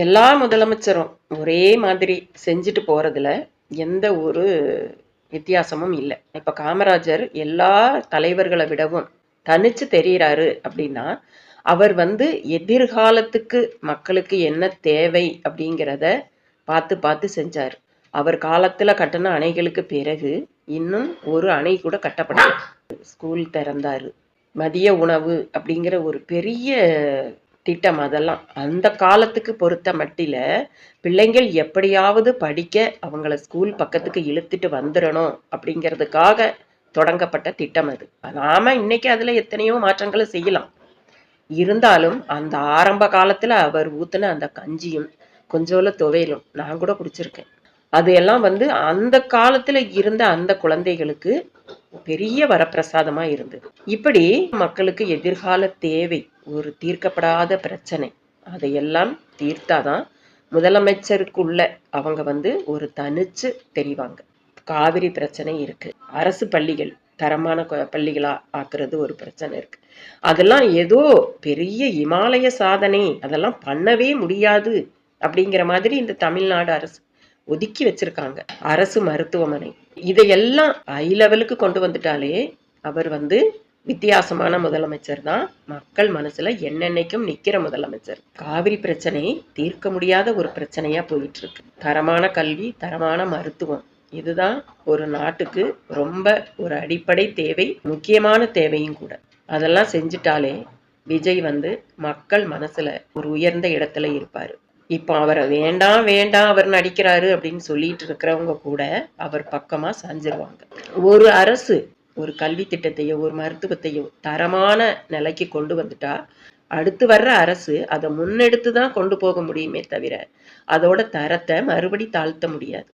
எல்லா முதலமைச்சரும் ஒரே மாதிரி செஞ்சுட்டு போறதுல எந்த ஒரு வித்தியாசமும் இல்லை. இப்ப காமராஜர் எல்லா தலைவர்களை விடவும் தனிச்சு தெரிகிறாரு அப்படின்னா, அவர் எதிர்காலத்துக்கு மக்களுக்கு என்ன தேவை அப்படிங்கிறத பார்த்து பார்த்து செஞ்சார். அவர் காலத்துல கட்டின அணைகளுக்கு பிறகு இன்னும் ஒரு அணை கூட கட்டப்படல. ஸ்கூல் திறந்தாரு. மதிய உணவு அப்படிங்கிற ஒரு பெரிய திட்டம். அதெல்லாம் அந்த காலத்துக்கு பொறுத்த மட்டில பிள்ளைங்கள் எப்படியாவது படிக்க அவங்கள ஸ்கூல் பக்கத்துக்கு இழுத்துட்டு வந்துடணும் அப்படிங்கிறதுக்காக தொடங்கப்பட்ட திட்டம் அது. நாம இன்னைக்கு அதுல எத்தனையோ மாற்றங்களை செய்யலாம். இருந்தாலும் அந்த ஆரம்ப காலத்துல அவர் ஊத்துன அந்த கஞ்சியும் கொஞ்சோல துவையலும் நான் கூட குடிச்சிருக்கேன். அது எல்லாம் அந்த காலத்துல இருந்த அந்த குழந்தைகளுக்கு பெரிய வரப்பிரசாதமா இருந்தது. இப்படி மக்களுக்கு எதிர்கால தேவை, ஒரு தீர்க்கப்படாத பிரச்சனை, அதையெல்லாம் தீர்த்தாதான் முதலமைச்சருக்குள்ள அவங்க ஒரு தனிச்சு தெரிவாங்க. காவிரி பிரச்சனை இருக்கு. அரசு பள்ளிகள் தரமான பள்ளிகளா ஆக்குறது ஒரு பிரச்சனை இருக்கு. அதெல்லாம் ஏதோ பெரிய இமாலய சாதனை, அதெல்லாம் பண்ணவே முடியாது அப்படிங்கிற மாதிரி இந்த தமிழ்நாடு அரசு ஒதுக்கி வச்சிருக்காங்க. அரசு மருத்துவமனை இதையெல்லாம் ஹை லெவலுக்கு கொண்டு வந்துட்டாலே அவர் வித்தியாசமான முதலமைச்சர் தான். மக்கள் மனசுல என்னென்னைக்கும் நிக்கிற முதலமைச்சர். காவிரி பிரச்சனை தீர்க்க முடியாத ஒரு பிரச்சனையா போயிட்டு இருக்கு. தரமான கல்வி, தரமான மருத்துவம், இதுதான் ஒரு நாட்டுக்கு ரொம்ப ஒரு அடிப்படை தேவை, முக்கியமான தேவையும் கூட. அதெல்லாம் செஞ்சுட்டாலே விஜய் மக்கள் மனசுல ஒரு உயர்ந்த இடத்துல இருப்பாரு. இப்போ அவரை வேண்டாம் வேண்டாம் அவர் நடிக்கிறாரு அப்படின்னு சொல்லிட்டு இருக்கிறவங்க கூட அவர் பக்கமா சாஞ்சிருவாங்க. ஒரு அரசு ஒரு கல்வி திட்டத்தையோ ஒரு மருத்துவத்தையோ தரமான நிலைக்கு கொண்டு வந்துட்டா அடுத்து வர்ற அரசு அதை முன்னெடுத்து தான் கொண்டு போக முடியுமே தவிர அதோட தரத்தை மறுபடி தாழ்த்த முடியாது.